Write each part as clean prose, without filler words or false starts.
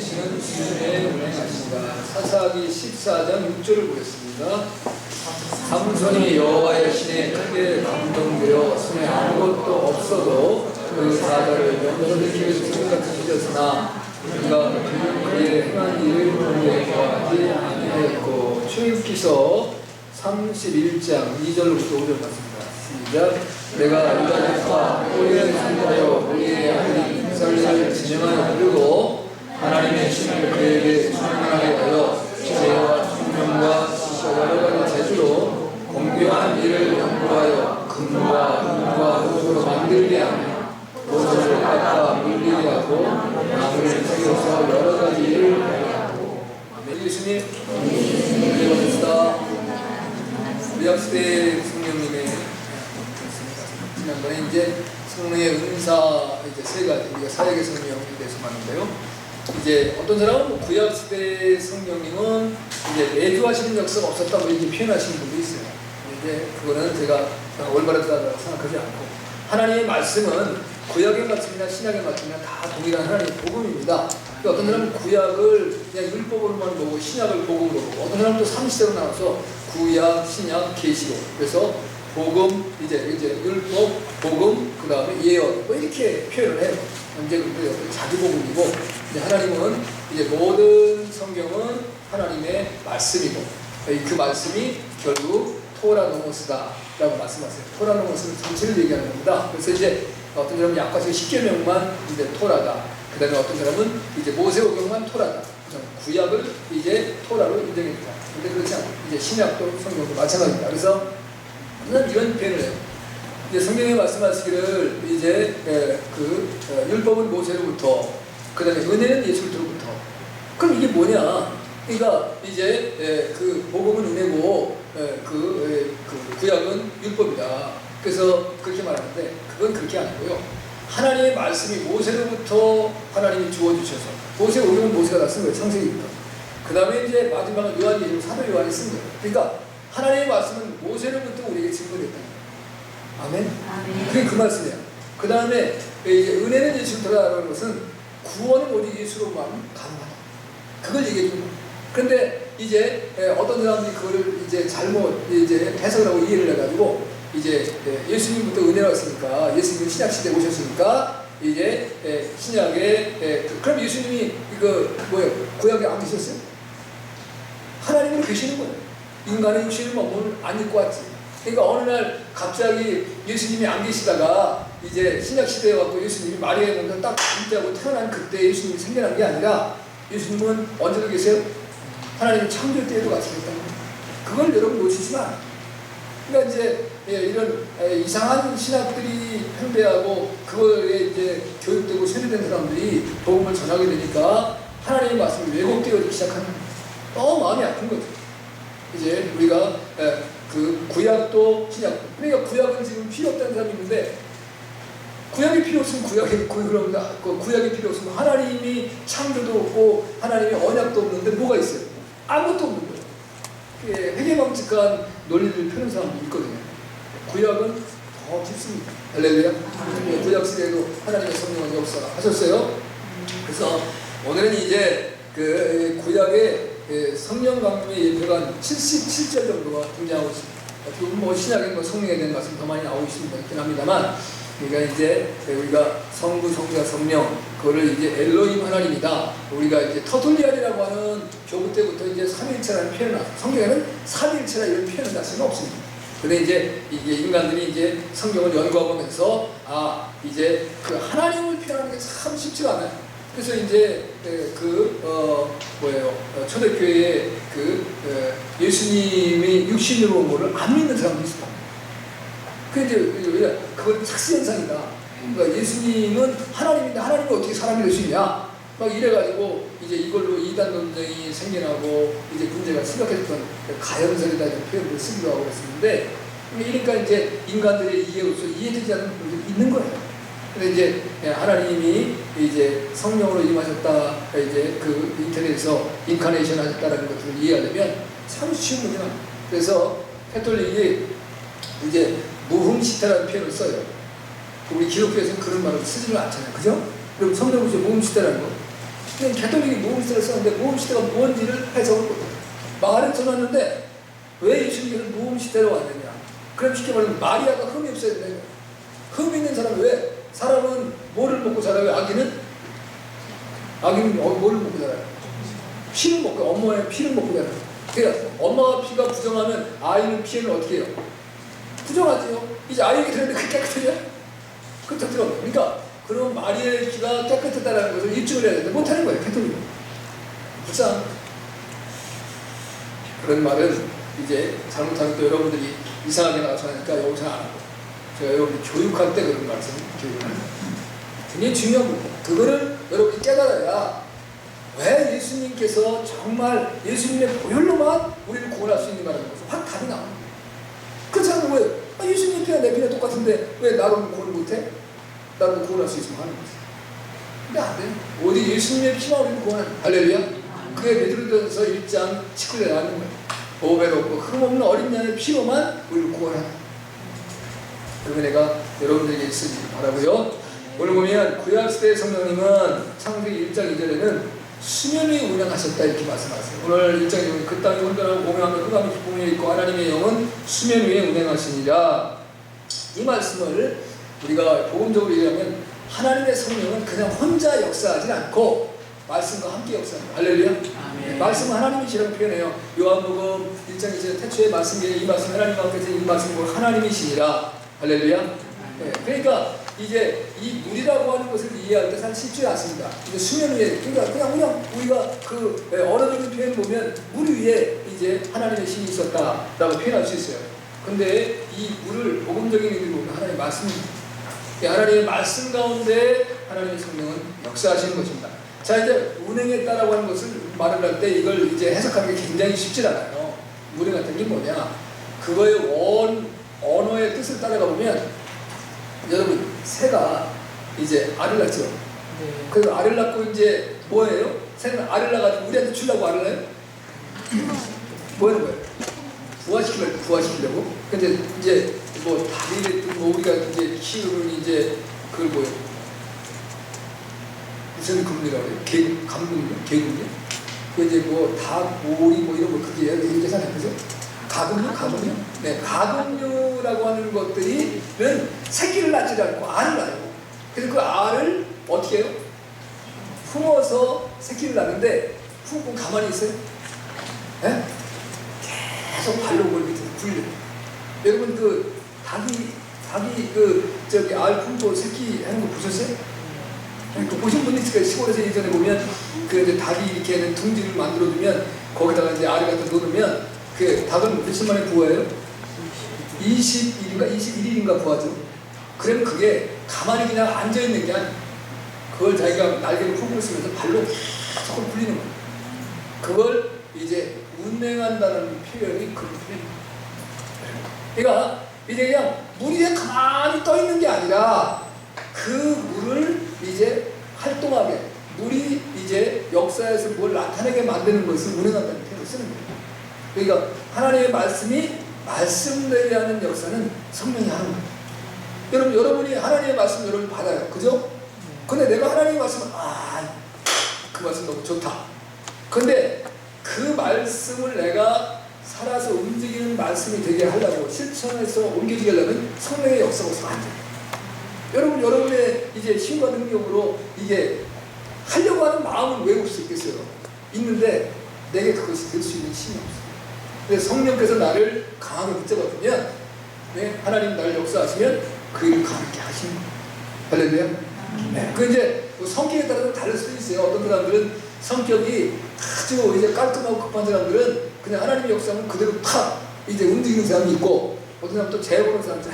주시는 주님의 운행하십니다. 사사기 14장 6절을 보겠습니다. 삼손이 여호와의 신에 크게 감동되어 손에 아무것도 없어도 그 사자를 연결시키는 기분같이 잊었으나 그가 그의 행한 일을 공개하지 아니하였고. 출애굽기서 31장 2절로부터 5절 맞습니다. 시작. 내가 유다족과 오리를 상대하여 우리의 아들 이스라엘을 진영하여 부르고 하나님의 신을 그에게 충만하게 하여 죄와 충명과 여러 가지 재주로 공교한 일을 연구하여 금과 은과 금으로 만들게 하며 모세를 깎아 물리게 하고 나무를 새겨서 여러 가지 일을 하고. 아멘. 예수님 감사합니다. 구약시대 성령님의 지난번에 이제 성령의 은사 이제 세 가지 우리가 사역의 성령에 대해서 봤는데요. 이제 어떤 사람은 구약시대 성령님은 이제 내주하시는 역사가 없었다고 이렇게 표현하시는 분도 있어요. 이제 그거는 제가 올바르다고 생각하지 않고, 하나님의 말씀은 구약의 말씀이나 신약의 말씀이나 다 동일한 하나님의 복음입니다. 어떤 사람은 구약을 그냥 율법으로만 보고 신약을 복음으로 보고, 어떤 사람은 또 3시대로 나와서 구약, 신약, 계시록, 그래서 복음, 이제 율법, 복음, 그 다음에 예언, 뭐 이렇게 표현을 해요. 이제 자기 복음이고, 이제 하나님은 이제 모든 성경은 하나님의 말씀이고, 그 말씀이 결국 토라노모스다라고 말씀하세요. 토라노모스는 전체를 얘기하는 겁니다. 그래서 이제 어떤 사람은 약과서 10계명만 이제 토라다. 그 다음에 어떤 사람은 이제 모세오경만 토라다. 구약을 이제 토라로 인정했다. 근데 그렇지 않고 이제 신약도 성경도 마찬가지입니다. 그래서 이런 표현을 해요. 이제 성경에 말씀하시기를 이제 율법은 모세로부터, 그 다음에 은혜는 예수로부터. 그럼 이게 뭐냐? 그러니까 이제 그 복음은 은혜고 그 구약은 율법이다. 그래서 그렇게 말하는데 그건 그렇게 아니고요. 하나님의 말씀이 모세로부터 하나님이 주어주셔서, 모세오경은 모세가 다 쓴 거예요. 창세기부터. 그 다음에 이제 마지막은 요한이, 사도 요한이 쓴 거예요. 그러니까 하나님의 말씀은 모세로부터 우리에게 증거됐다는 거예요. 아멘? 그게 그 말씀이에요. 그 다음에 이제 은혜는 예수로라는 것은 구원은 오직 예수로만 가능하다. 그걸 얘기해 주는 거예요. 그런데 이제 어떤 사람들이 그거를 이제 잘못 이제 해석을 하고 이해를 해가지고 이제 예수님부터 은혜라고 했으니까, 예수님이 신약 시대에 오셨으니까 이제 신약에 그럼 예수님이 이거 뭐예요? 구약에 안 계셨어요? 하나님으로 계시는 거예요. 인간의 육신을 몸을 안 입고 왔지. 그러니까 어느 날 갑자기 예수님이 안 계시다가 이제 신약 시대에 왔고 예수님이 마리아의 몸에서 딱 임재하고 태어난 그때 예수님이 생겨난 게 아니라, 예수님은 언제도 계세요? 하나님의 창조 때에도 같이 계셨다는 거예요. 그걸 여러분 놓치지 마. 그러니까 이제 이런 이상한 신학들이 팽배하고 그거에 이제 교육되고 세뇌된 사람들이 복음을 전하게 되니까 하나님의 말씀이 왜곡되어지기 시작하는 거예요. 너무 마음이 아픈 거죠. 이제 우리가 그 구약도 신약, 그러니까 구약은 지금 필요 없다는 사람이 있는데, 구약이 필요 없으면 구약이 필요 없으면 하나님이 창조도 없고 하나님의 언약도 없는데 뭐가 있어요? 아무것도 없는 거예요. 회개망측한 논리를 펴는 사람도 있거든요. 구약은 더 깊습니다. 할렐루야. 구약 시대에도 하나님의 성령은 역사하셨어요. 그래서 오늘은 이제 그 구약의 성령 강림의 예표가 77절 정도가 등장하고 있습니다. 지금 뭐 신약에 뭐 성령에 대한 말씀 더 많이 나오고 있긴 합니다만, 그러니까 이제 우리가 성부, 성자, 성령, 그거를 이제 엘로힘 하나님이다. 우리가 이제 터툴리안이라고 하는 교부 때부터 이제 삼위일체라는 표현을, 성경에는 삼위일체라 이런 표현은 자체는 없습니다. 근데 이제 이게 인간들이 이제 성경을 연구하면서 이제 그 하나님을 표현하는 게 참 쉽지가 않아요. 그래서 이제 초대교회에 예수님이 육신으로 온 거를 안 믿는 사람도 있습니다. 이제 그건 착시현상이다. 그러니까 예수님은 하나님인데 하나님이 어떻게 사람이 될 수 있냐? 막 이래가지고 이제 이걸로 이단 논쟁이 생겨나고 이제 문제가 심각했던 가연설이다 이런 표현을 쓰기도 하고 그랬었는데, 그러니까 이제 인간들의 이해로서 이해되지 않는 부분이 있는 거예요. 근데 이제 하나님이 이제 성령으로 임하셨다, 이제 그 인터넷에서 인카네이션 하셨다라는 것들을 이해하려면 참 쉬운 문제가. 그래서 캐톨릭이 이제 무흠시타라는 표현을 써요. 우리 기독교에서는 그런 말을 쓰지를 않잖아요. 그죠? 그럼 성경에서 무흠시타라는 거. 근데 가톨릭이 모험시대를 썼는데 모험시대가 뭔지를 해석을 못해요. 말은 써놨는데 왜 예수님께서 모험시대로 왔느냐. 그럼 쉽게 말하면 마리아가 흠이 없어야 된다. 흠 있는 사람은 왜? 사람은 뭐를 먹고 자라요? 아기는 뭐를 먹고 자라요? 피를 먹고, 엄마의 피를 먹고 자라요. 그러니까 엄마가 피가 부정하면 아이는 피해를 어떻게 해요? 부정하지요. 이제 아이에게 들었는데 그게 깨끗해져요? 깨끗하더라고요. 그러니까 그런 마리아의 피가 깨끗하다는 것을 입증을 해야 되는데 못하는 거예요. 가톨릭은. 불쌍. 그런 말은 이제 잘못하면 또 여러분들이 이상하게 나와서 하니까 여기서 안 하고, 제가 여러분들 교육할 때 그런 말씀 교육을 합니다. 굉장히 중요한 부분. 그거를 여러분이 깨달아야 왜 예수님께서 정말 예수님의 보혈로만 우리를 구원할 수 있는가라는 것을 확 답이 나옵니다. 그렇지 않으면 왜? 예수님 피와 내 피가 똑같은데 왜 나를 구원 못해? 나를 구원할 수 있으면 하는 거지. 근데 안 돼. 오직 예수님의 피만 우리를 구원하는. 할렐루야. 그게 베드로전서 1장 19절에 나오는 거예요. 보배도 없고 흠없는 어린 양의 피로만 우리를 구원하는. 그 은혜가 여러분들에게 있으길 바라고요. 오늘 보면 구약시대의 성령님은 창세기 1장 2절에는 수면 위에 운행하셨다 이렇게 말씀하세요. 오늘 1장에 보면 그 땅이 온전하고 공명하며 흑암이 기쁨이 있고 하나님의 영은 수면 위에 운행하시니라. 이 말씀을 우리가 복음적으로 얘기하면 하나님의 성령은 그냥 혼자 역사하지 않고 말씀과 함께 역사합니다. 할렐루야. 네, 말씀은 하나님이시라고 표현해요. 요한복음 1장 2절 태초에 말씀에 이 말씀 하나님과 함께 이 말씀은 하나님이시니라. 할렐루야. 네, 그러니까 이제 이 물이라고 하는 것을 이해할 때 사실 쉽지 않습니다. 이제 수면 위에, 그러니까 그냥 우리가 그 언어적인 표현을 보면 물 위에 이제 하나님의 신이 있었다라고 표현할 수 있어요. 근데 이 물을 복음적인 의미로 보면 하나님의 말씀입니다. 하나님의 말씀 가운데 하나님의 성령은 역사하시는 것입니다. 자, 이제 운행했다라고 하는 것을 말을 할 때 이걸 이제 해석하는 게 굉장히 쉽지 않아요. 운행했다는 게 뭐냐? 그거의 언어의 뜻을 따라가 보면 여러분 새가 이제 알을 낳죠. 네. 그래서 알을 낳고 이제 뭐예요? 새는 알을 낳아가지고 우리한테 주려고 알을 낳아요? 뭐 하는 거예요? 부화시키려고? 근데 이제 뭐 닭이랬든 뭐 우리가 이제 키우는 이제 그걸 뭐예요? 무슨 금리라고 해요? 개금이요? 그 이제 뭐 닭, 오리 뭐 이런 거 그게 계산해 보죠? 가금류? 네, 가금류라고 하는 것들이는 새끼를 낳지 않고 알을 낳아요. 그래서 그 알을 어떻게 해요? 품어서 새끼를 낳는데 품고 가만히 있어요? 네? 계속 발로 뭘 밑에서 굴려요. 여러분 그 닭이 그 저기 알 품고 새끼 하는 거 보셨어요? 그 보신 분 있을까요? 시골에서 예전에 보면 그 이제 닭이 이렇게 하는 둥지를 만들어두면 거기다가 이제 알을 갖다 놓으면 그 닭은 며칠 만에 부화해요? 21일인가 부화죠. 그러면 그게 가만히 그냥 앉아있는 게 아니에요. 그걸 자기가 날개를 품고 있으면서 발로 계속 굴리는 거예요. 그걸 이제 운행한다는 표현이 그런 표현입니다. 그러니까 이제 그냥 물 위에 가만히 떠 있는 게 아니라 그 물을 이제 활동하게, 물이 이제 역사에서 뭘 나타내게 만드는 것을 운행한다는 표현을 쓰는 거예요. 그러니까 하나님의 말씀이 말씀대로 하는 역사는 성령이 하는 거예요. 여러분이 하나님의 말씀 여러분 받아요. 그죠? 근데 내가 하나님의 말씀을 그 말씀 너무 좋다. 근데 그 말씀을 내가 살아서 움직이는 말씀이 되게 하려고 실천해서 옮겨지게 하려면 성령의 역사가 없으면 안 돼요. 여러분의 이제 힘과 능력으로 이게 하려고 하는 마음은 왜 없을 수 있겠어요? 있는데 내게 그것이 될 수 있는 힘이 없어요. 그래서 성령께서 나를 강하게 붙잡아주면, 네? 하나님 나를 역사하시면 그 일을 강하게 하시는 거예요. 할렐루야? 네. 그 이제 뭐 성격에 따라서 다를 수도 있어요. 어떤 사람들은 성격이 아주 이제 깔끔하고 급한 사람들은 그냥 하나님의 역사는 그대로 탁 이제 움직이는 사람이 있고, 어떤 사람은 또 재보는 사람들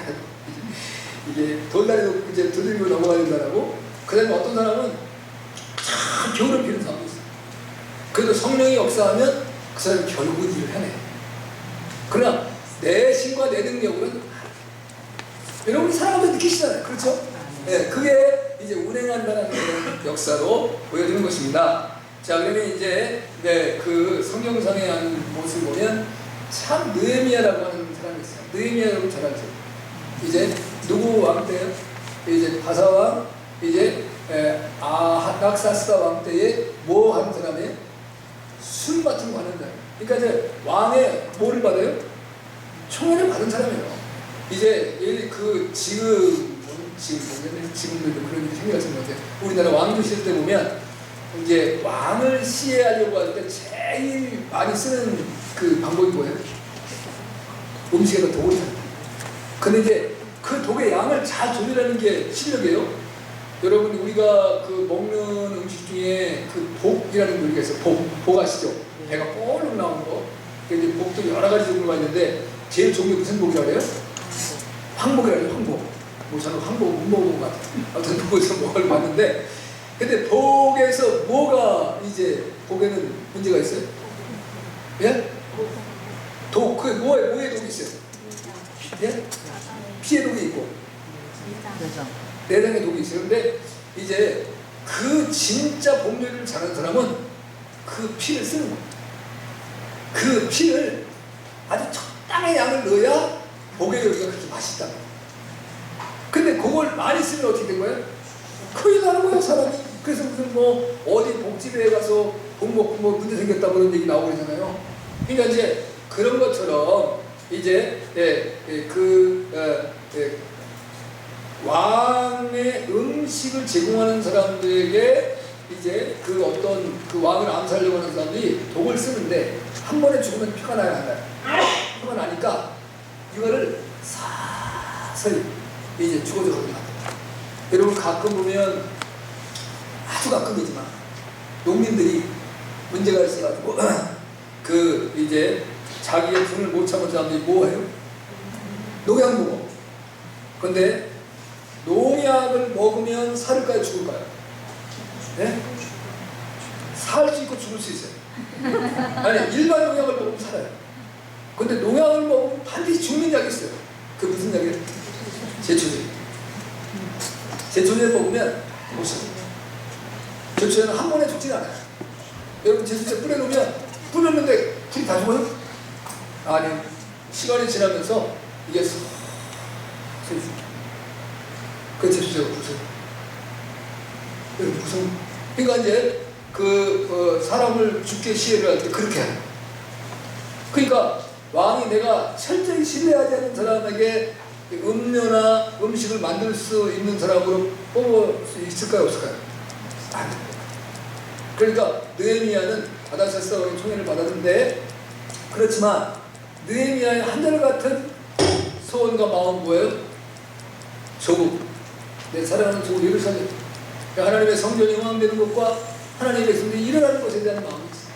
이게 돌다리도 이제 두들기고 넘어가야 된다라고. 그 다음에 어떤 사람은 참 겨울을 피는 사람도 있어요. 그래도 성령이 역사하면 그 사람이 결국은 일을 해내요. 그러나 내 신과 내 능력으로는 여러분이 사람한테 느끼시잖아요. 그렇죠? 네, 그게 이제 운행한다는 역사로 보여지는 것입니다. 자, 그러면 이제 그 성경상의 한 모습을 보면 참 느헤미야라고 하는 사람이 있어요. 느헤미야 여러분 잘 알죠? 이제 누구 왕 때요? 이제 바사왕 이제 아닥사스다 왕 때에 뭐 하는 사람이에요? 술 같은 거 하는 사람. 그러니까 이제 왕의 뭐를 받아요? 총애를 받은 사람이에요. 이제 지금도 그런 일이 생겨났던 것 같아요. 우리나라 왕조 시대 때 보면 이제 왕을 시해하려고 할 때 제일 많이 쓰는 그 방법이 뭐예요? 음식에다 독을 넣어요. 근데 이제 그 독의 양을 잘 조절하는 게 실력이에요. 여러분 우리가 그 먹는 음식 중에 그 복이라는 요리가 있어요. 복 아시죠? 배가 뽀록 나오는 거. 이제 복도 여러 가지 종류가 있는데 제일 좋은 게 무슨 복이라고 해요? 황복이라고 해요. 황복. 뭐 저는 황복 못 먹은 것 같아요. 아무튼 그거에서 뭐를 봤는데 근데 복에서 뭐가 이제 복에는 문제가 있어요? 예? 독, 그 뭐에 독이 있어요? 예? 피에 독이 있고 내장에 독이 있어요. 근데 이제 그 진짜 복 요리를 잘하는 사람은 그 피를 쓰는 거예요. 그 피를 아주 적당한 양을 넣어야 복의 요리가 그렇게 맛있다. 근데 그걸 많이 쓰면 어떻게 된 거예요? 큰일 나는 거예요, 사람이. 그래서 무슨 뭐 어디 복집에 가서 복 먹고 뭐 문제 생겼다 그런 얘기 나오고 그러잖아요. 그러니까 이제 그런 것처럼 이제 왕의 음식을 제공하는 사람들에게 이제 그 어떤 그 왕을 암살하려고 하는 사람들이 독을 쓰는데 한 번에 죽으면 피가 나야 한다. 피가 나니까 이거를 사서히 이제 죽어져 갑니다. 여러분 가끔 보면 아주 가끔이지만 농민들이 문제가 있어가지고 그 이제 자기의 분을 못 참은 사람들이 뭐해요? 농약 먹어. 근데 농약을 먹으면 살을까요? 죽을까요? 네? 살 수 있고 죽을 수 있어요. 아니 일반 농약을 먹으면 살아요. 근데 농약을 먹으면 반드시 죽는 약이 있어요. 그 무슨 약이에요? 제초제. 제초제 먹으면 못 살아요. 제초제는 한 번에 죽진 않아요. 여러분 제초제 뿌려놓으면 뿌렸는데 불이 다 죽어요? 아니요. 시간이 지나면서 이게 서서히 죽어요. 그 제초제가 무서워요. 무슨 그러니까 이제 사람을 죽게 시해를 할 때 그렇게 해요. 그러니까 왕이 내가 철저히 신뢰하지 않는 사람에게 음료나 음식을 만들 수 있는 사람으로 뽑을 수 있을까요? 없을까요? 안 돼요. 그러니까 느헤미야는 아닥사스다 왕의 총애를 받았는데 그렇지만 느헤미야의 한결같은 소원과 마음은 뭐예요? 조국, 내 사랑하는 조국 예루살렘, 하나님의 성전이 흥황되는 것과 하나님의 백성들이 일어나는 것에 대한 마음이 있어요.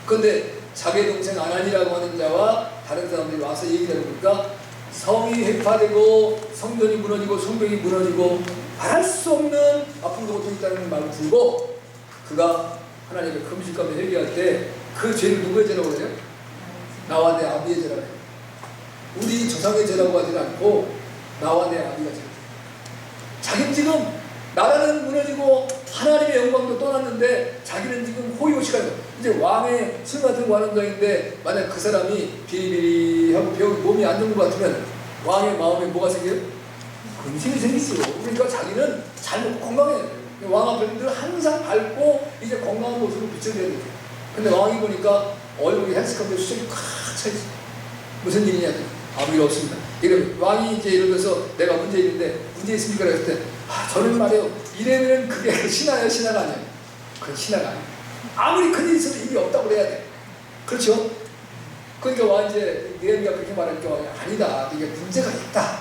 그런데 자기 동생 아난이라고 하는 자와 다른 사람들이 와서 얘기를 해보니까 성이 회파되고 성전이 무너지고 성벽이 무너지고 말할 수 없는 아픔도 고통이 있다는 말을 들고 그가 하나님의 금식감에 회개할 때 그 죄를 누구의 죄라고 해요? 나와 내 아비의 죄라고 해요. 우리 조상의 죄라고 하지 않고 나와 내 아비가 죄. 자기는 지금 나라는 무너지고 하나님의 영광도 떠났는데 자기는 지금 호의호식가 이제 왕의 술 같은 거 하는 자인데 만약 그 사람이 비리비리하고 병 몸이 안 좋은 것 같으면 왕의 마음에 뭐가 생겨요? 근심이 생기죠. 그러니까 자기는 잘 먹고 건강해야 돼요. 왕 앞에 늘 항상 밝고 이제 건강한 모습을 비춰줘야 돼요. 근데 왕이 보니까 얼굴이 헬스컴에 수염이 꽉 차있어. 무슨 일이냐? 아무 일 없습니다. 이러면 왕이 이제 이러면서 내가 문제 있는데 문제 있습니까? 그랬을 때 저는 말이에요. 이래면 그게 신하예요? 신하가 아니에요? 그건 신하가 아니에요. 아무리 큰일 있어도 일이 없다고 그래야 돼. 그렇죠? 그러니까 왕이 이제 느헤미야가 그렇게 말하니까 왕이 아니다. 이게 문제가 있다.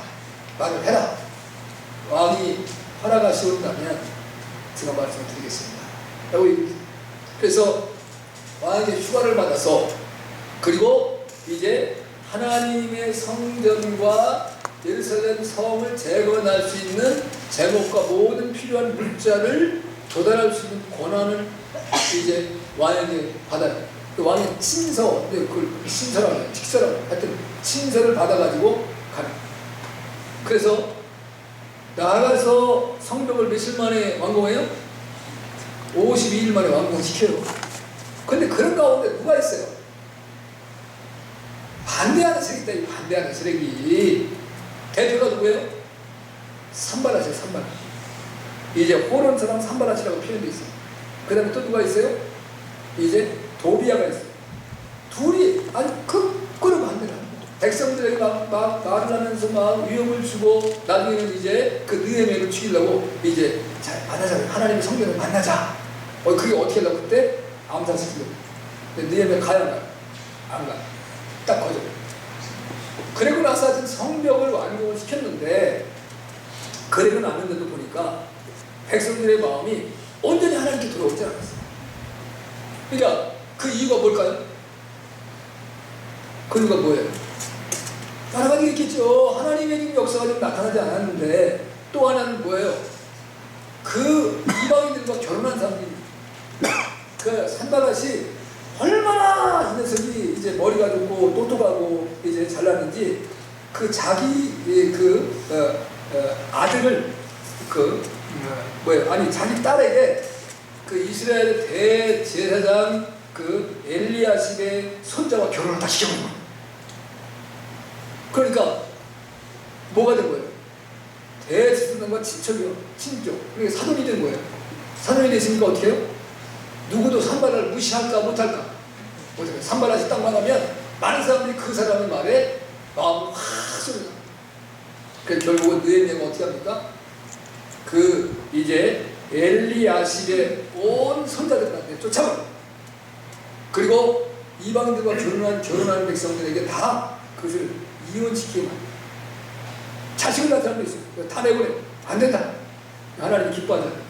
말을 해라. 왕이 허락하시온다면 제가 말씀을 드리겠습니다. 그래서 왕에게 휴가를 받아서 그리고 이제 하나님의 성전과 예루살렘 성을 재건할 수 있는 제목과 모든 필요한 물자를 조달할 수 있는 권한을 이제 왕에게 받아요. 그 왕의 친서, 그걸 신서라고 해요. 직서라고 해요. 하여튼 친서를 받아가지고 가는. 그래서 나가서 성벽을 며칠 만에 완공해요? 52일 만에 완공시켜요. 근데 그런 가운데 누가 있어요? 반대하는 세력이 있다. 반대하는 세력이. 대표가 누구예요? 산발라세요. 산발라. 이제 호론사랑 산발라시라고 표현되어 있어요. 그 다음에 또 누가 있어요? 이제 도비아가 있어요. 둘이 아주 거꾸로 반대를 합니다. 백성들에게 막 말을 하면서 막 위협을 주고 나중에는 이제 그 느헤미야를 죽이려고 이제 잘 만나자. 하나님의 성경을 만나자. 그게 어떻게 하려고 그때 암살시키려고. 느헤미야 가야 안 가요? 안 가요. 딱 거절. 그리고 나서 하여튼 성벽을 완공을 시켰는데 그러고 나는데도 보니까 백성들의 마음이 온전히 하나님께 돌아오지 않았어요. 그러니까 그 이유가 뭘까요? 그 이유가 뭐예요? 여러 가지 있겠죠. 하나님의 역사가 좀 나타나지 않았는데 또 하나는 뭐예요? 그 이방인들과 결혼한 사람들이 그 산발랏이 얼마나 이 녀석이 이제 머리가 좋고 똑똑하고 이제 잘났는지 그 자기 아들을 자기 딸에게 그 이스라엘 대제사장 그 엘리야십의 손자와 결혼을 다 시켜버린 거예요. 그러니까 뭐가 된 거예요? 대제사장과 친척이요, 친족. 그러니까 사돈이 된 거예요. 사돈이 됐으니까 어떻게 해요? 누구도 산발랏을 무시할까 못할까? 산발랏이 딱 만나면 많은 사람들이 그 사람의 말에 마음을 확 쏠려. 그래서 결국은 느헤미야가 어떻게 합니까? 그 이제 엘리야십의 온 손자들한테 쫓아가요. 그리고 이방인들과 결혼하는 백성들에게 다 그것을 이혼시키게 만들어요. 자식을 낳은 사람도 있어요. 다 내보내. 안 된다. 하나님이 기뻐하지 않아요.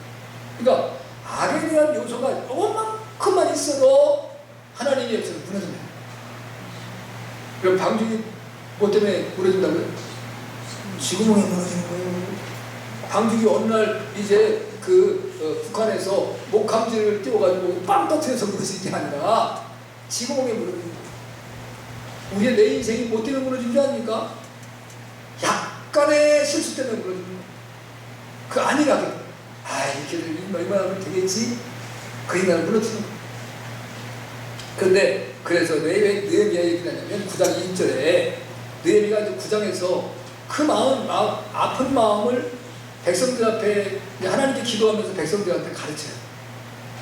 그러니까 악에 대한 요소가 조금만큼만 있어도 하나님의 역사는 무너집니다. 그럼 방죽이 뭐 때문에 무너진다고요? 지구멍에 무너지는 거예요. 방죽이 어느 날 이제 북한에서 목함지를 띄워가지고 빵 터트려서 무너지는 게 아니라 지구멍에 무너지는 거예요. 우리의 내 인생이 뭐 때문에 무너진 게 아닙니까? 약간의 실수 때문에 무너지는 거예요. 그 안일하게 이렇게 얼마나 하면 되겠지? 그 인간은 무너지는 거예요. 그런데 그래서 느헤미야 얘기를 하냐면 9장 20절에 느헤미야가 이제 9장에서 그 아픈 마음을 백성들 앞에 하나님께 기도하면서 백성들한테 가르쳐요.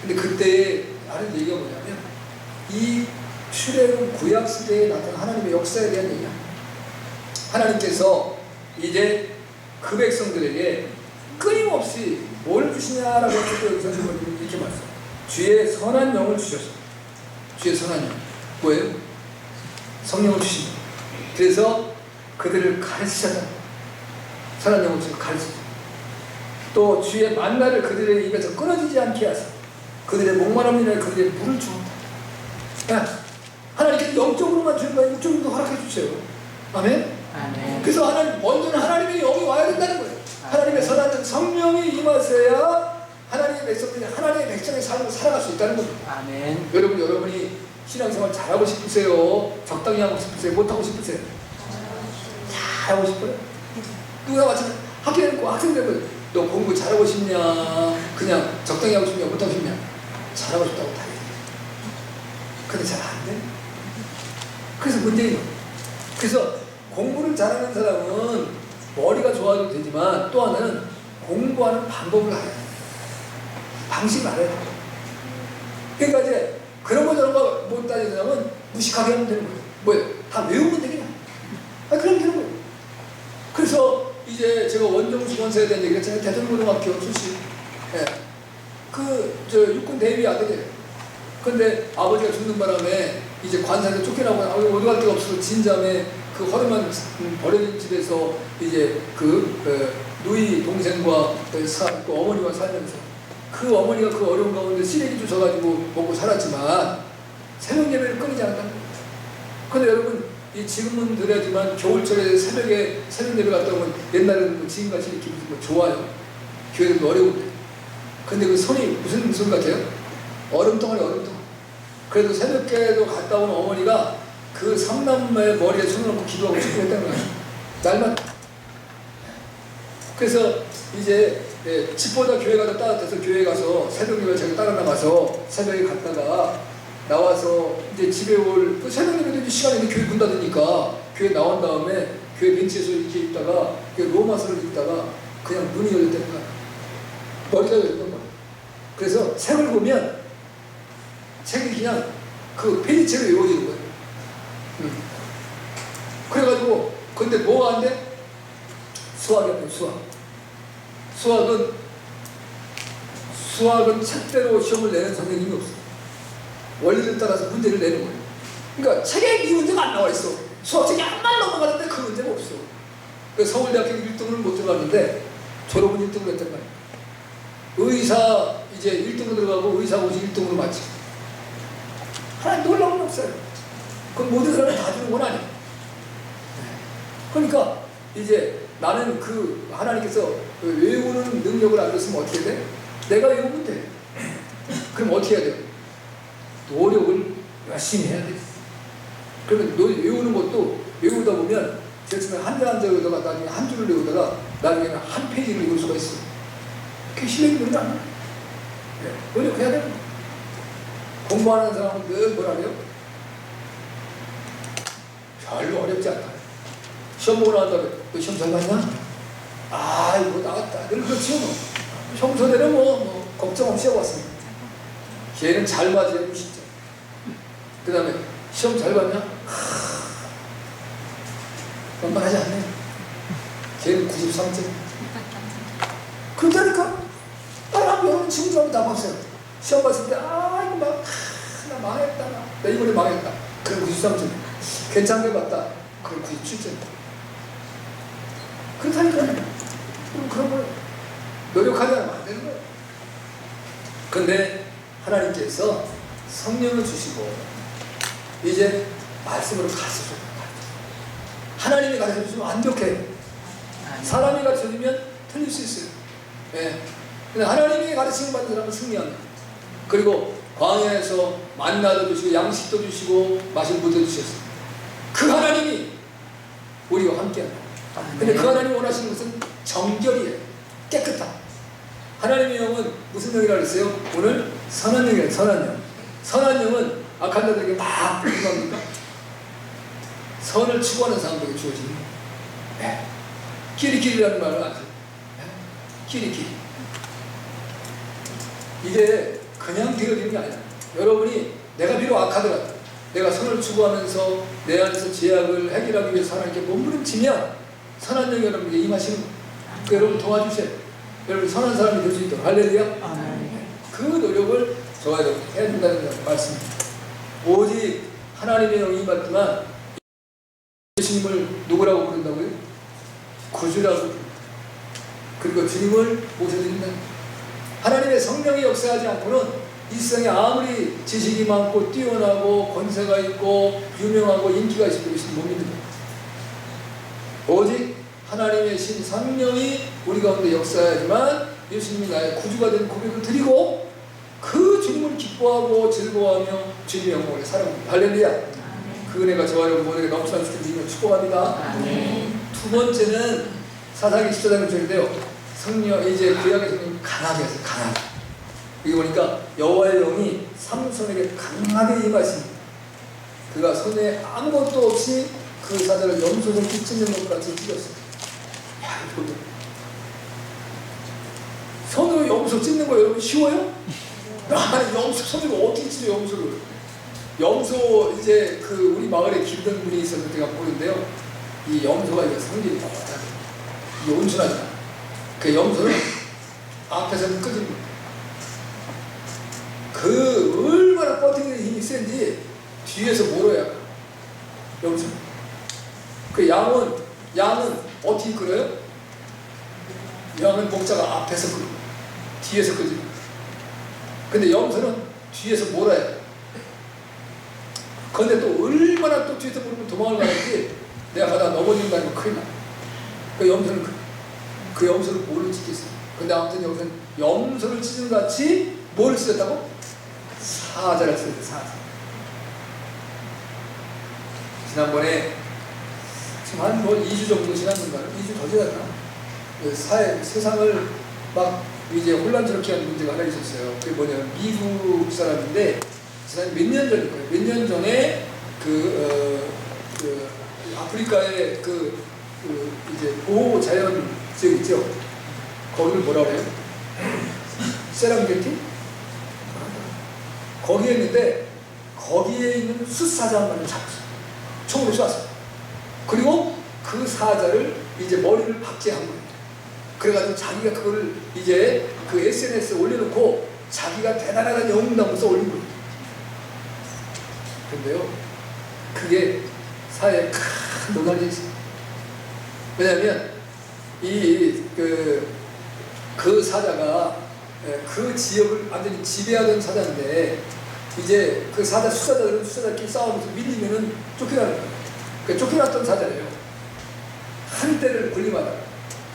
근데 그때 하는 얘기가 뭐냐면 이 출애굽 구약시대에 나타난 하나님의 역사에 대한 얘기야. 하나님께서 이제 그 백성들에게 끊임없이 뭘 주시냐라고 했을 때 여기서 이렇게 말씀. 주의 선한 영을 주셨어. 주의 선한 영. 뭐예요? 성령을 주신다. 그래서 그들을 가르치셨다. 선한 영을 주셔서 가르치셨다. 또 주의 만나를 그들의 입에서 끊어지지 않게 하사 그들의 목마름을 인하여 그들의 물을 주었다. 하나님께서 영적으로만 주는 거예요. 육적으로도 허락해 주세요. 아멘? 아멘. 그래서 먼저는 하나님의 영이 와야 된다는 거예요. 하나님의 선한 성령이 임하셔야 하나님의 백성의 삶을 살아갈 수 있다는 겁니다. 아멘. 여러분이 신앙생활 잘하고 싶으세요? 적당히 하고 싶으세요? 못하고 싶으세요? 잘하고 싶어요? 누구나 마찬가지. 학교에 있고 학생들은 너 공부 잘하고 싶냐? 그냥 적당히 하고 싶냐? 못하고 싶냐? 잘하고 싶다고 다 얘기해요. 근데 잘 안 돼. 그래서 문제인 거예요. 그래서 공부를 잘하는 사람은 머리가 좋아도 되지만 또 하나는 공부하는 방법을 알아야 돼요. 방식을 알아야 돼요. 그러니까 이제 그런 거 저런 거 못 따지는 사람은 무식하게 하면 되는 거예요. 뭐예요? 다 외우면 되겠냐? 그럼 되는 거예요. 그래서 이제 제가 원정수건사에 대한 얘기를 했잖아요. 대전고등학교 출신. 예. 육군 대위 아들이에요. 근데 아버지가 죽는 바람에 이제 관사에서 쫓겨나고 어디 갈 데가 없어서 진잠에 그 허름한 버려진 집에서 이제 누이 동생과 그 어머니와 살면서 그 어머니가 그 어려운 가운데 쓰레기 주셔가지고 먹고 살았지만 새벽 예배를 끊이지 않았다는 거예요. 근데 여러분 지금은 그래야지만 겨울철에 새벽에 새벽 예배 갔다 오면 옛날에는 지금같이 이렇게 좋아요. 교회도 어려운데. 근데 그 손이 무슨 손 같아요? 얼음덩어리. 그래도 새벽에도 갔다 온 어머니가 그 삼남매의 머리에 손을 얹고 기도하고 축복했다는 거예요. 날만. 그래서 이제 집보다 교회가 더 따뜻해서 교회 가서 새벽 예배 제가 따라 나가서 새벽에 갔다가 나와서 이제 집에 올 새벽 예배도 시간이 교회 문 닫으니까 교회 나온 다음에 교회 벤치에서 이렇게 있다가 로마서를 읽다가 그냥 문이 열렸다는 거야. 머리가 열던 거예요. 그래서 책을 보면 책이 그냥 그 페이지로 외워지는 거예요. 그래가지고 근데 뭐가 안 돼? 수학이 안 돼. 수학은 책대로 시험을 내는 선생님이 없어. 원리를 따라서 문제를 내는 거예요. 그러니까 책에 이 문제가 안 나와 있어. 수학책이 한만 넘어가는데 그 문제가 없어. 그래서 서울대학교 1등을 못 들어갔는데 졸업은 1등을 했단 말이야. 의사 이제 1등으로 들어가고 의사 고시 1등으로 맞지. 하나님 놀라운 게 없어요. 그건 모든 사람이 다 주는 건 아니에요. 그러니까 이제 나는 그 하나님께서 그 외우는 능력을 안 줬으면 어떻게 돼? 내가 외우면 돼. 그럼 어떻게 해야 돼? 노력을 열심히 해야 돼. 그러면 외우는 것도 외우다 보면 제가 처음에 한 자 한 자 외우다가 나중에 한 줄을 외우다가 나중에는 한 페이지를 외울 수가 있어. 그게 실력이 늘지 않아. 노력해야 돼. 공부하는 사람은 늘 뭐라 그래요? 별로 어렵지 않다. 시험 보고 나온 다음에 너 시험 잘 봤냐? 아 이거 나갔다. 늘 그렇지 뭐. 평소대로 뭐 걱정 없이 하고 왔습니다. 걔는 잘 맞아야 진짜. 그 다음에 시험 잘 봤냐? 만만하지 않네. 걔는 93점. 그러니까 나랑 여러 친구들하고 다 봤어요. 시험 봤을 때 이거 막 나 망했다. 나 이번에 망했다. 그럼 93점. 괜찮게 봤다. 그럼 97점. 그렇다니까. 그럼 그런 걸 노력하지 않으면 안 되는 거예요. 근데 하나님께서 성령을 주시고 이제 말씀으로 가르쳐줘요. 하나님이 가르쳐주시면 완벽해. 사람이 가르쳐주면 틀릴 수 있어요. 예. 근데 하나님이 가르치는 받는 사람은 승리합니다. 그리고 광야에서 만나도 주시고 양식도 주시고 마실 물도 주셨어요. 그 하나님이 우리와 함께합니다. 근데 그 하나님이 원하시는 것은 정결이에요. 깨끗함. 하나님의 영은 무슨 영이라고 했어요? 오늘 선한 영이에요. 선한 영. 선한 영은 악한 자들에게 막 불합니까? 선을 추구하는 사람들에게 주어지는 거예요. 네. 끼리끼리라는 말을 아세요? 네. 끼리끼리. 이게 그냥 되어지는 게 아니야. 여러분이 내가 비록 악하더라도 내가 선을 추구하면서 내 안에서 죄악을 해결하기 위해서 하나님께 몸부림치면 선한 영이 여러분에게 임하시는 거예요. 여러분 도와주세요. 여러분 선한 사람이 될 수 있도록. 할렐루야. 그 노력을 저와 여러분 해야 된다는 말씀입니다. 오직 하나님의 영이 임했지만 예수님을 누구라고 부른다고요? 구주라고. 그리고 주님을 모셔드린다. 하나님의 성령이 역사하지 않고는 이 세상에 아무리 지식이 많고 뛰어나고 권세가 있고 유명하고 인기가 있어도 예수님 못 믿는 거예요. 오직 하나님의 신 성령이 우리 가운데 역사하지만 예수님이 나의 구주가 된 고백을 드리고 그 주님을 기뻐하고 즐거워하며 주님의 영광을 살아갑니다. 할렐루야. 그 은혜가 저와 여러분 모두에게 넘쳐날 수 있기를 축복합니다. 두 번째는 사사기 14장 6절인데요. 성령 이제 구약의 성령이 강하게 했어요. 강하게. 여기 보니까 여호와의 영이 삼손에게 강하게 임하십니다. 그가 손에 아무것도 없이 그 사자를 염소를 찢는 것 같이 찢었어요. 야, 이거 손으로 염소 찢는 거 여러분 쉬워요? 아니 염소 손으로 어떻게 찢어 염소를? 염소 이제 그 우리 마을에 기르던 분이 있었는데 제가 보는데요. 이 염소가 이제 성질이 뻣뻣하게 이 온순하잖아. 그 염소는 앞에서는 끄집니다. 그 얼마나 버티는 힘이 센지 뒤에서 몰아야 염소. 그 양은 어떻게 끌어요? 양은 목자가 앞에서 끌고 뒤에서 끄집니다. 근데 염소는 뒤에서 몰아야 돼. 근데 또 얼마나 또 뒤에서 몰면 도망을 가는지 내가 가다가 넘어진다는 거 큰일 나. 그 염소는 그 염소를 뭐를 찢겠어요? 근데 아무튼 여기서는 염소를 찢은 같이 뭐를 찢었다고? 사자를 찢었대. 사자. 지난번에 지금 한 2주 정도 지났는가? 2주 더 지났나? 세상을 막 이제 혼란스럽게 하는 문제가 하나 있었어요. 그게 뭐냐면 미국 사람인데 지난 몇 년 전일 거예요. 몇 년 전에 아프리카의 이제 보호 자연 지역 있죠. 거기를 뭐라 그래요? 세랑게티? 거기에 있는데 거기에 있는 숫사자 한 마리를 잡았어요. 총으로 쐈어요. 그리고 그 사자를 이제 머리를 박제한 거예요. 그래가지고 자기가 그거를 이제 그 SNS에 올려놓고 자기가 대단하다는 영웅담을 써 올린 거예요. 근데요, 그게 사회에 큰 논란이 있어요. 왜냐하면 그 사자가 그 지역을 완전히 지배하던 사자인데 이제 그 사자 수사자들은 수사자끼리 싸우면서 밀리면은 쫓겨나는 거예요. 그러니까 쫓겨났던 사자예요. 한때를 군림하다가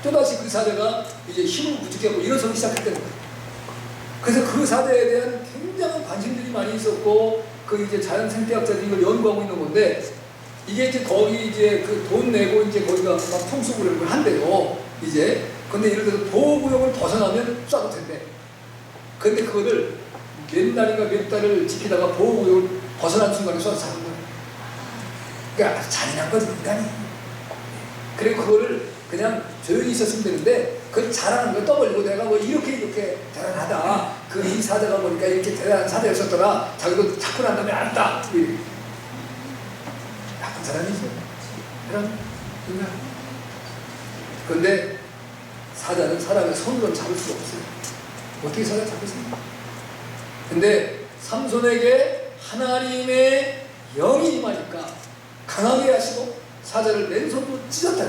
또다시 그 사자가 이제 힘을 부족하고 일어서기 시작했다는 거예요. 그래서 그 사자에 대한 굉장한 관심들이 많이 있었고 그 이제 자연 생태학자들이 이걸 연구하고 있는 건데 이게 이제 거기 이제 그 돈 내고 이제 거기가 막 통수구역을 한대요. 이제 근데 예를 들어서 보호구역을 벗어나면 쏴도 된대. 근데 그거를 몇 날인가 몇 달을 지키다가 보호구역을 벗어난 순간에 쏴서 잡은 거예요. 그러니까 아주 잔인한 거지 인간이. 그리고 그거를 그냥 조용히 있었으면 되는데 그걸 잘하는 거 떠벌리고 내가 뭐 이렇게 대단하다. 그 이 사자가 보니까 이렇게 대단한 사자였었더라. 자기도 잡고 난 다음에 안다. 나쁜 사람이죠. 그런 인간. 그런데 사자는 사람의 손으로 잡을 수가 없어요. 어떻게 사자 잡겠습니까? 근데 삼손에게 하나님의 영이 임하니까 강하게 하시고 사자를 맨손으로 찢었다.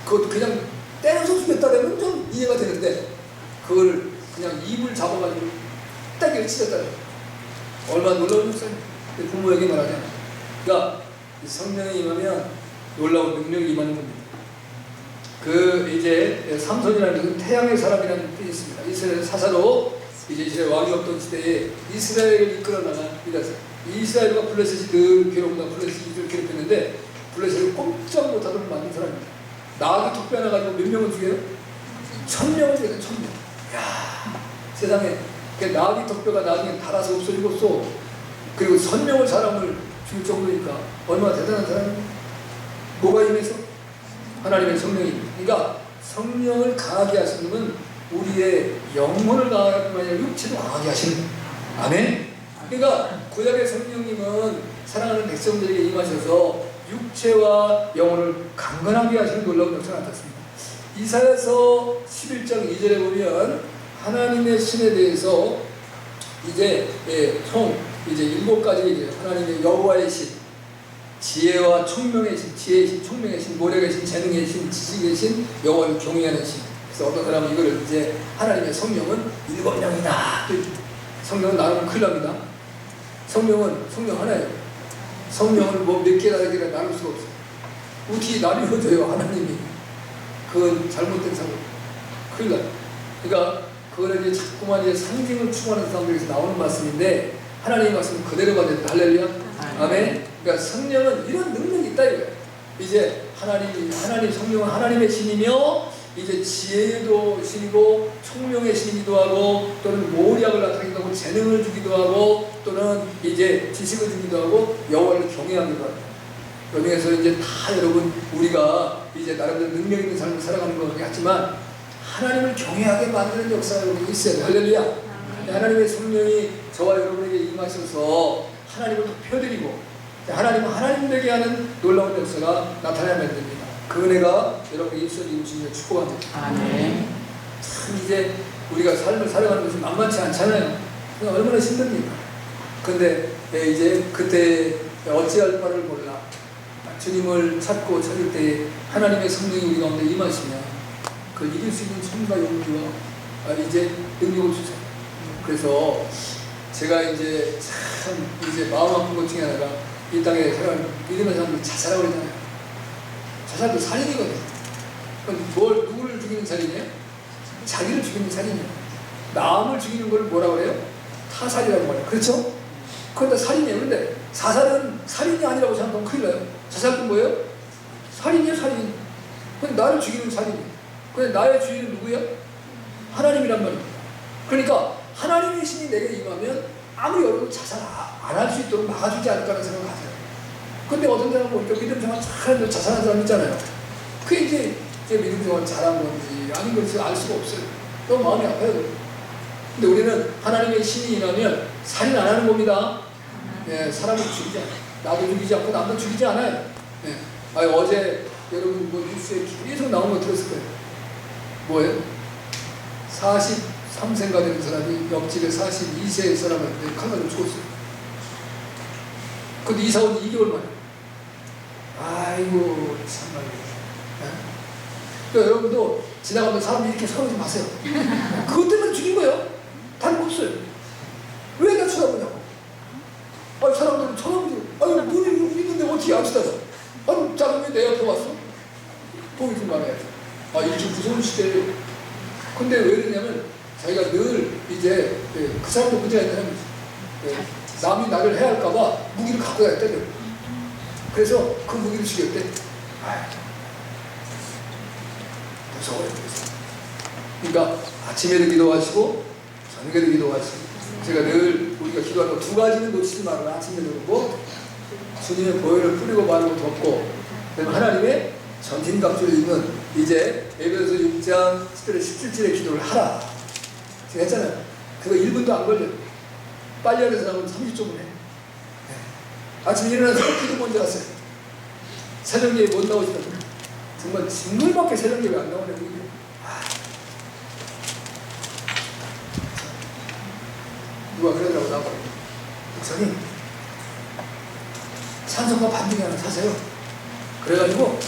그것도 그냥 때려서 죽였다 되면 좀 이해가 되는데 그걸 그냥 입을 잡아가지고 따기를 찢었다. 얼마나 놀라운 역사예요. 부모에게 말하잖아. 그러니까 성령이 임하면 놀라운 능력이 임하는 겁니다. 그 이제 삼손이라는 것은 태양의 사람이라는 뜻이 있습니다. 이스라엘 사사로 이제 이스라엘 왕이 없던 시대에 이스라엘을 이끌어 나간 이라서 이스라엘과 블레셋이 늘 괴롭다. 블레셋이 늘 괴롭혔는데 블레셋을 꼼짝 못하도록 만든 사람입니다. 나귀 턱뼈 하나 가지고 몇 명을 죽여요? 1000명을 죽여요. 1000명. 이야, 세상에 나귀 턱뼈가 나중에 닳아서 없어지고 또 그리고 1000명을 사람을 죽일 정도니까 얼마나 대단한 사람입니까? 뭐가 임해서? 하나님의 성령이. 그러니까 성령을 강하게 하시는 분은 우리의 영혼을 강하게 하는 게 아니라 육체도 강하게 하시는 거예요. 아멘? 그러니까 구약의 성령님은 사랑하는 백성들에게 임하셔서 육체와 영혼을 강건하게 하시는 놀라운 역사가 나타났습니다. 이사야서 11장 2절에 보면 하나님의 신에 대해서 이제 총 이제 7가지 하나님의 여호와의 신, 지혜와 총명의 신, 지혜의 신, 총명의 신, 모략의 신, 재능의 신, 지식의 신, 여호와를 경외하는 신. 그래서 어떤 사람은 이거를 이제 하나님의 성령은 7명이다. 성령은 나누면 큰일 납니다. 성령 하나예요. 성령을 뭐 몇 개나 나눌 수가 없어요. 어떻게 나누어져요, 하나님이. 그건 잘못된 사고. 큰일 나요. 그러니까 그거는 이제 자꾸만 이제 상징을 추구하는 사람들에서 나오는 말씀인데 하나님의 말씀은 그대로 받았다. 할렐루야. 아멘. 그러니까 성령은 이런 능력이 있다 이거예요. 이제 하나님 성령은 하나님의 신이며 이제 지혜도 신이고 총명의 신이기도 하고 또는 모략을 나타내기도 하고 재능을 주기도 하고 또는 이제 지식을 주기도 하고 여호와를 경외하기도 하고 여기에서 이제 다 여러분 우리가 이제 나름대로 능력 있는 삶을 살아가는 것 같지만 하나님을 경외하게 만드는 역사가 여러분이 있어야 돼요. 할렐루야. 하나님의 성령이 저와 여러분에게 임하셔서 하나님을 펴드리고 하나님은 하나님 되게 하는 놀라운 역사가 나타나야 됩니다. 그 은혜가 여러분에게 있어서 이루시기를 축복합니다. 아멘. 참 이제 우리가 삶을 살아가는 것이 만만치 않잖아요. 얼마나 힘듭니까? 근데 이제 그때 어찌할 바를 몰라 주님을 찾고 찾을 때 하나님의 성령이 우리 가운데 임하시면 그 이길 수 있는 손과 용기와 이제 능력을 주세요. 그래서 제가 이제 참 이제 마음 아픈 것 중에 하나가 이 땅에 사람 믿음의 사람들 자살하고 그러잖아요. 자살도 살인이거든요. 그럼 누구를 죽이는 살인이에요? 자기를 죽이는 살인이에요. 남을 죽이는 걸 뭐라고 그래요? 타살이라고 말해요. 그렇죠? 그런데 살인이에요. 그런데 자살은 살인이 아니라고 생각하면 큰일 나요. 자살은 뭐예요? 살인이에요, 살인. 근데 나를 죽이는 살인이에요. 근데 나의 주인은 누구예요? 하나님이란 말입니다. 그러니까 하나님의 신이 내게 임하면 아무리 여러분 자살 안 할 수 있도록 막아주지 않을까라는 생각을 가져요. 근데 어떤 사람은 보니까 믿음 생활 잘하는데 자살하는 사람 있잖아요. 그게 이제 믿음 생활 잘한 건지 아닌 건지 알 수가 없어요. 너무 마음이 아파요. 근데 우리는 하나님의 신이 임하면 살인 안 하는 겁니다. 예, 사람을 죽이지 않아요. 나도 죽이지 않고 남도 죽이지 않아요. 예. 어제 여러분 뭐 뉴스에 계속 나온 거 들었을 거예요. 뭐예요? 43세가 되는 사람이 옆집에 42세의 사람한테 칼로 죽었어요. 근데 이사 온 2개월 만에. 아이고 참말로. 그러니까 여러분도 지나가면 사람들이 이렇게 서로 좀 마세요. 그것 때문에 죽인 거예요. 다른 거 없어요. 왜 나 쳐다보냐고. 사람들은 쳐다보지. 눈이 있는데 어떻게 안 쳐다봐. 자꾸 왜 내 옆에 왔어? 돈이 좀 많아야지. 이렇게 무서운 시대에. 근데 왜 그러냐면 자기가 늘 이제 그 사람도 문제가 있는 사람이지. 남이 나를 해할까봐 무기를 갖고 다녔다. 그래서 그 무기를 죽였대. 무서워요. 그러니까 아침에도 기도하시고 저녁에도 기도하시고 제가 늘 우리가 기도하는 거 두 가지는 놓치지 말아요. 아침에도 그러고 주님의 보혈을 뿌리고 바르고 덮고 그다음에 하나님의 전신갑주를 입는 이제 에베소서 6장 10절에 17절의 기도를 하라. 제가 했잖아요. 그거 1분도 안 걸려요. 빨리 하는 사람은 30초면 해. 아침에 일어나서 기도 먼저 하세요. 새벽에 못 나오시거든요. 정말 징글밖에 새벽에 왜 안 나오냐고. 누가 그러더라고 나보고. 목사님 찬송가 반등이 하나 사세요. 그래가지고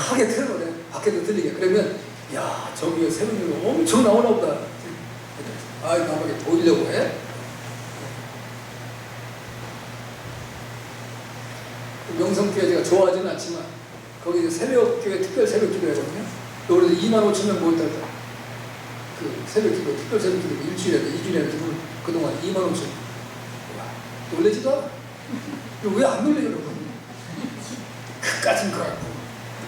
크게 틀어놓으래. 밖에도 들리게. 그러면 야 저기 새벽에 엄청 나오나 보다. 나보게 보이려고 해. 명성교회 제가 좋아하지는 않지만 거기 새벽교회 특별 새벽기도 하거든요. 올해도 25,000명 모였다. 그 새벽기도 특별 새벽기도 일주일에 2주일에 그동안 25,000명. 놀라지도 않아. 왜 안 놀래요 여러분? 그까진 거 같고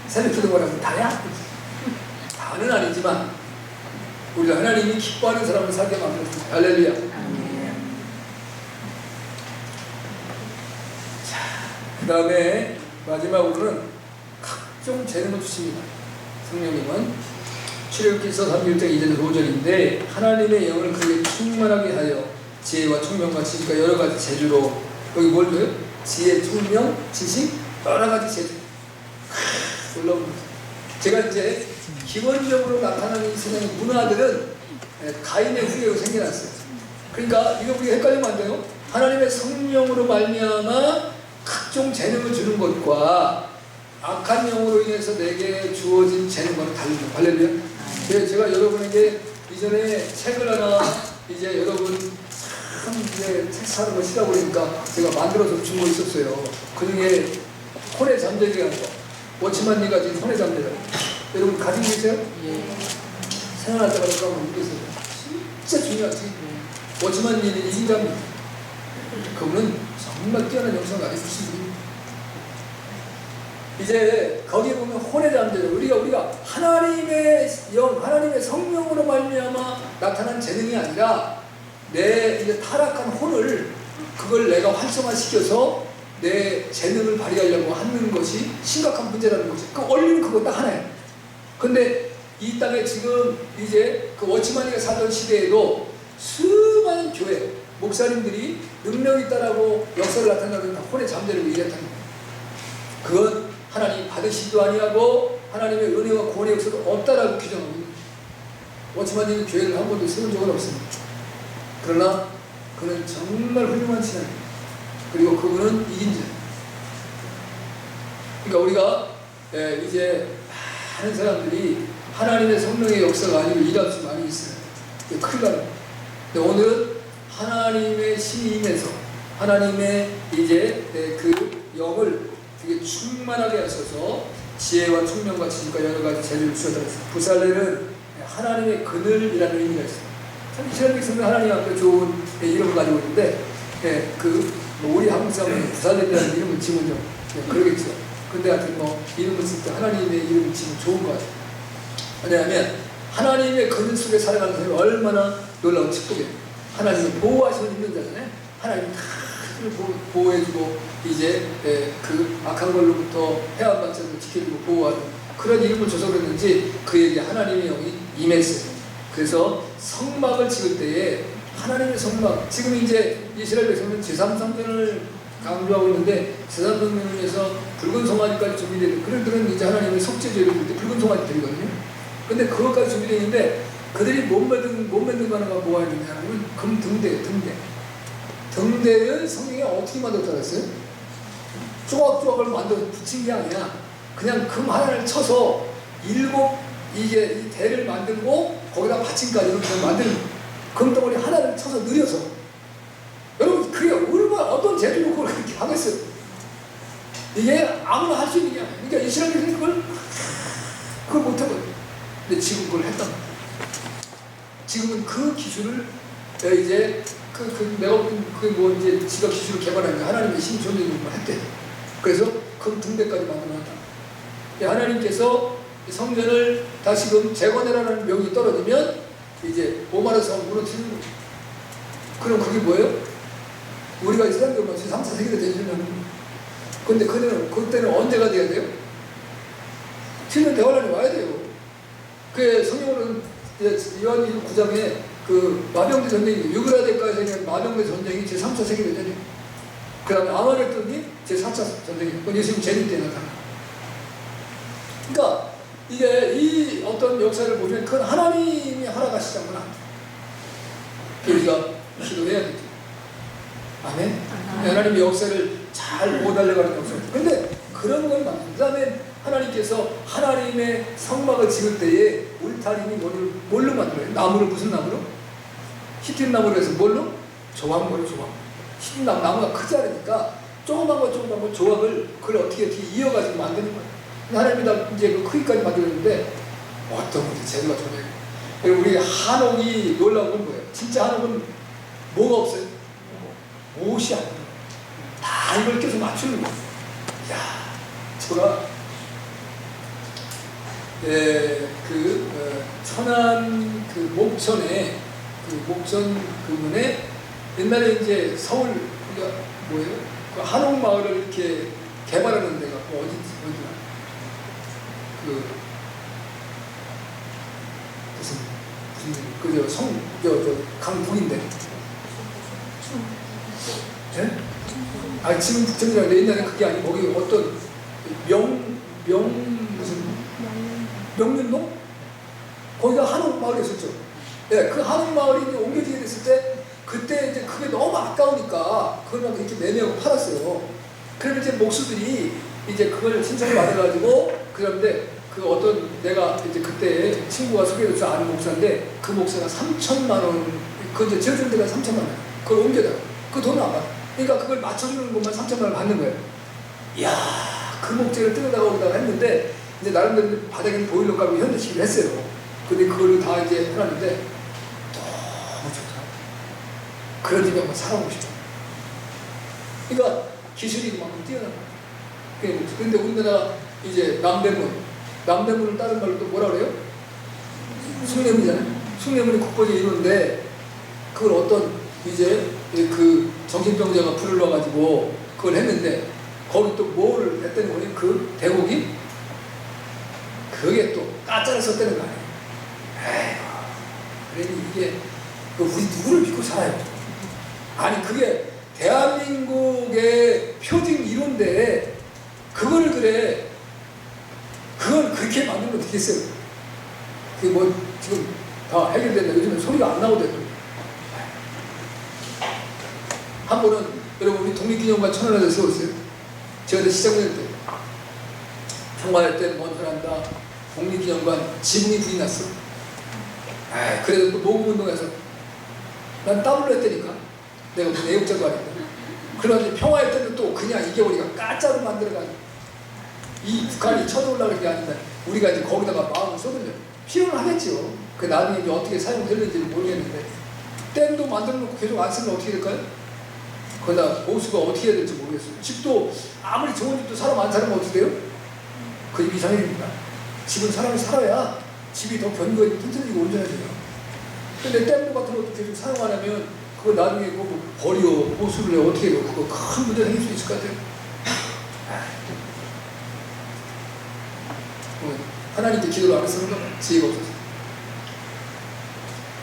새벽기도 뭐라고 다야? 다는 아니지만 우리가 하나님이 기뻐하는 사람을 살게 만들었습니다. 할렐루야. 그 다음에 마지막으로는 각종 재능을 주십니다. 성령님은 출애굽기서 31장 2절 5절인데 하나님의 영을 그에게 충만하게 하여 지혜와 총명과 지식과 여러 가지 재주로 여기 뭘 줘요? 지혜, 총명, 지식, 여러 가지 재주. 놀라운 거죠. 제가 이제 기본적으로 나타나는 이 세상의 문화들은 가인의 후예로 생겨났어요. 그러니까 이거 우리가 헷갈리면 안 돼요. 하나님의 성령으로 말미암아 각종 재능을 주는 것과 악한 영으로 인해서 내게 주어진 재능과는 다른 거예요. 할렐루야. 제가 여러분에게 이전에 책을 하나 이제 여러분 참 이제 책 사는 거 싫다고 그러니까 제가 만들어서 준 거 있었어요. 그 중에 혼의 잠재기 하는 거. 워치만니가 지금 혼의 잠재기. 여러분 가지고 계세요? 예. 생활할 때가 그러니까 한번 읽으세요. 진짜 중요하지. 워치만니는 이긴자입니다. 그분은 정말 뛰어난 영성을 가지고 계신 분입니다. 이제 거기에 보면 혼의 잠재력, 우리가 하나님의 영, 하나님의 성령으로 말미암아 나타난 재능이 아니라 내 이제 타락한 혼을 그걸 내가 활성화시켜서 내 재능을 발휘하려고 하는 것이 심각한 문제라는 거죠. 그 원리는 그거 딱 하나예요. 근데 이 땅에 지금 이제 그 워치만이가 살던 시대에도 수많은 교회 목사님들이 능력이 있다라고 역사를 나타내는 혼의 잠재력을 얘기했다는 거예요. 그건 하나님 받으시도 아니하고 하나님의 은혜와 구원의 역사도 없다라고 규정하고 있는 거예요. 워치만님은 교회를 한 번도 세운 적은 없습니다. 그러나 그는 정말 훌륭한 신앙입니다. 그리고 그분은 이긴 자예요. 그러니까 우리가 이제 많은 사람들이 하나님의 성령의 역사가 아니고 일할 수 많이 있어요. 큰일 나요. 근데 오늘은 하나님의 신이 임해서 하나님의 이제 그 영을 되게 충만하게 하셔서 지혜와 총명과 지식과 여러 가지 재주를 주셔서 부살렐은 하나님의 그늘이라는 의미가 있어요. 참 이스라엘 백성들 하나님 앞에 좋은 이름을 가지고 있는데 우리 한국 사람은 부살렐이라는 이름을 지면 좀 그러겠죠. 근데 하여튼 이름을 쓸 때 하나님의 이름을 지면 좋은 것 같아요. 왜냐하면 하나님의 그늘 속에 살아가는 사람이 얼마나 놀라운 축복이에요. 하나님이 보호하시는 있는 자잖아요. 하나님이 다 보호해주고 이제 그 악한 걸로부터 해안반찬을 지켜주고 보호하는 그런 이름을 줘서 그랬는지 그에게 하나님의 영이 임했어요. 그래서 성막을 지을 때에 하나님의 성막, 지금 이제 이스라엘 백성은 제3성전을 강조하고 있는데 제3성전을 위해서 붉은 송아지까지 준비되는 그들은 이제 하나님의 속죄제를 드릴 때 붉은 송아지 드리거든요. 근데 그것까지 준비되어 있는데 그들이 못 만든 거 하나가 뭐가 있느냐면 금등대, 등대를 성경에 어떻게 만들었다고 했어요? 조각조각을 만들어서 붙인 게 아니야. 그냥 금 하나를 쳐서 이게 이 대를 만들고 거기다 받침까지는 그냥 만드는 금덩어리 하나를 쳐서 느려서. 여러분 그게 얼마나 어떤 재주로 그걸 그렇게 하겠어요? 이게 아무나 할 수 있는 게 아니야. 그러니까 이스라엘이 그걸 못하거든. 근데 지금 그걸 했단 말이야. 지금은 그 기술을 이제 이제 지가 기술을 개발하니까 하나님의 신존재를 했대. 그래서 그 등대까지 만들어놨다. 하나님께서 성전을 다시금 재건해라는 명이 떨어지면 이제 오마르 성을 무너뜨리는 거예요. 그럼 그게 뭐예요? 우리가 이 세상적으로 3, 4세기를 되시면 근데 그때는 언제가 돼야 돼요? 7년 대환란이 와야 돼요. 그 성경으로는 요한일서 9장에 그 마병대 전쟁이 유그라데까지 생긴 마병대 전쟁이 제3차 세계대전이에요. 그 다음에 아말렉전이 제4차 전쟁이에요. 그건 예수님 재림 때 나타나요. 그러니까 이게 이 어떤 역사를 보면 그건 하나님이 허락하시지 않구나. 우리가 기도해야 되죠. 아멘? 하나님의 역사를 잘 못 알려가는 역사. 근데 그런 건 맞아요. 그 다음에 하나님께서 하나님의 성막을 지을 때에 울타리니 뭘로 만들어요? 나무를 무슨 나무로? 히틴나무로 해서 뭘로? 조각모로 조각. 히틴나무 나무가 크지 않으니까 조그만 거 조각을 그걸 어떻게 이어가지고 만드는 거예요. 하나님이 다 이제 그 크기까지 만들었는데 어떤 분이 재주가 좋네요. 그리고 우리 한옥이 놀라운 건 뭐예요? 진짜 한옥은 뭐가 없어요? 옷이 안 돼요. 다 이걸 계속 맞추는 거예요. 이야, 제가 천안 그 목천에 목천 그문에 옛날에 이제 서울 우리가 뭐예요? 그 한옥 마을을 이렇게 개발하는 데가 어디나 무슨 강북인데. 예? 아 지금 북천이라는데 옛날에 그게 아니고 거기 어떤 명륜동? 거기가 한옥 마을이었었죠. 예, 그 한옥 마을이 이제 옮겨지게 됐을 때 그때 이제 그게 너무 아까우니까 그걸 막 이렇게 매매하고 팔았어요. 그러면 이제 목수들이 이제 그걸 신청을 받아가지고 그런데 그 어떤 내가 이제 그때 친구가 소개해줘서 아는 목사인데 그 목사가 3천만 원, 그 이제 지어준 데가 3천만 원, 그걸 옮겨다가 그 돈을 안 받아. 그러니까 그걸 맞춰주는 것만 3천만 원 받는 거예요. 이야, 그 목재를 뜯어다가 오다가 했는데 이제 나름대로 바닥에는 보일러 깔고 현대 시기를 했어요. 근데 그걸 다 이제 해놨는데 너무 좋다. 그런 집에 한번 살아보고 싶어. 그러니까 기술이 그만큼 뛰어난 거예요. 그런데 우리나라 이제 남대문을 다른 말로 또 뭐라 그래요? 숭례문이잖아요. 숭례문이 국보제 이루는데 그걸 어떤 이제 그 정신병자가 불을 넣어가지고 그걸 했는데 거기 또 뭘 했다는 거예요? 그 대곡이? 그게 또 가짜를 썼다는 거 아니에요? 에이구, 그러니 이게 우리 누구를 믿고 살아요? 아니 그게 대한민국의 표징 이론데 그걸 그렇게 만들면 되겠어요? 그게 뭐 지금 다 해결된다. 요즘은 소리가 안 나오대요. 한 번은 여러분 우리 독립기념관 천안에서 세웠어요. 제가 그때 시장년 때 평화할 때 먼저 한다. 독립기념관 지붕이 불이 났어. 그래도 또 노구운동에서 난 땀을 냈다니까. 내가 무슨 애국자도 아닌데. 그런데 평화할 때는 또 그냥 이게 우리가 가짜로 만들어가지고 이 북한이 쳐들어오려는 게 아닌데 우리가 이제 거기다가 마음을 쏟으면 필요는 하겠죠. 그 나중에 이제 어떻게 사용될는지는 모르겠는데 댐도 만들어 놓고 계속 안 쓰면 어떻게 될까요? 거기다 보수가 어떻게 해야 될지 모르겠어요. 집도 아무리 좋은 집도 사람 안 살면 어떻게 돼요? 그 집이 이상해집니다. 집은 사람이 살아야 집이 더 견고해지고 튼튼해지고 온전해져요. 근데 댐 같은 것도 계속 사용 안 하면 그거 나중에 그거 버려 보수를 해 어떻게 해요? 그거 큰 문제 생길 수 있을 것 같아요. 하나님께 기도를 안 해서 그런가? 지혜가 없어서.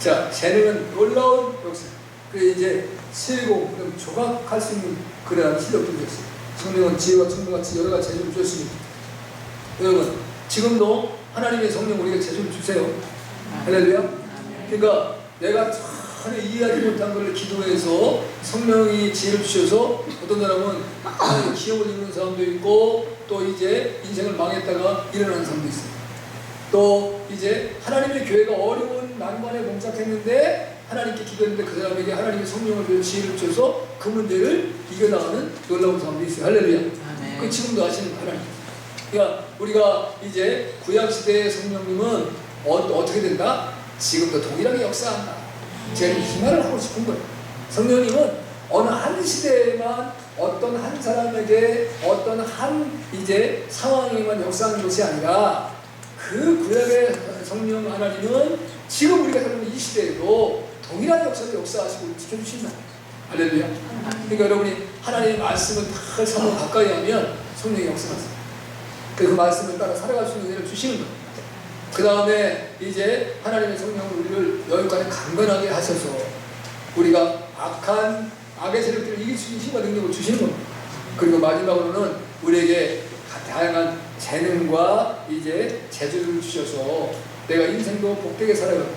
자, 재능은 놀라운 역사. 그 이제 세공, 조각할 수 있는 그러한 실력도 주셨어요. 성령은 지혜와 청명같이 여러 가지 재주를 주셨습니다. 여러분, 지금도 하나님의 성령 우리에게 재주를 주세요. 할렐루야. 그러니까 내가 전혀 이해하지 못한 것을 기도해서 성령이 지혜를 주셔서 어떤 사람은 기업을 이루는 사람도 있고 또 이제 인생을 망했다가 일어나는 사람도 있어요. 또 이제 하나님의 교회가 어려운 난관에 봉착했는데 하나님께 기도했는데 그 사람에게 하나님의 성령을 주셔서 지혜를 주셔서 그 문제를 이겨나가는 놀라운 사람도 있어요. 할렐루야. 그 지금도 하시는 하나님. 그러니까 우리가 이제 구약시대의 성령님은 어떻게 된다? 지금도 동일하게 역사한다. 제가 이 말을 하고 싶은 거예요. 성령님은 어느 한 시대에만 어떤 한 사람에게 어떤 한 이제 상황에만 역사하는 것이 아니라 그 구약의 성령 하나님은 지금 우리가 살고 있는 이 시대에도 동일한 역사를 역사하시고 지켜주신다. 할렐루야. 그러니까 여러분이 하나님의 말씀을 다 사모 가까이 하면 성령이 역사하세요. 그 말씀을 따라 살아갈 수 있는 은혜를 주시는 거예요. 그 다음에 이제 하나님의 성령을 우리를 여기까지 강건하게 하셔서 우리가 악의 세력들을 이길 수 있는 힘과 능력을 주시는 겁니다. 그리고 마지막으로는 우리에게 다양한 재능과 이제 재주를 주셔서 내가 인생도 복되게 살아가고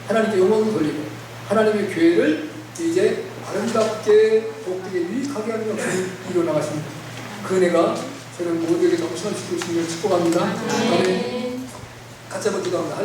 하나님께 영광을 돌리고 하나님의 교회를 이제 아름답게 복되게 유익하게 하는 역사를 이루어나가십니다. 그 은혜가 저는 모두에게 넘쳐날 수 있기를 축복합니다. 아멘. 같이 한번 기도합니다.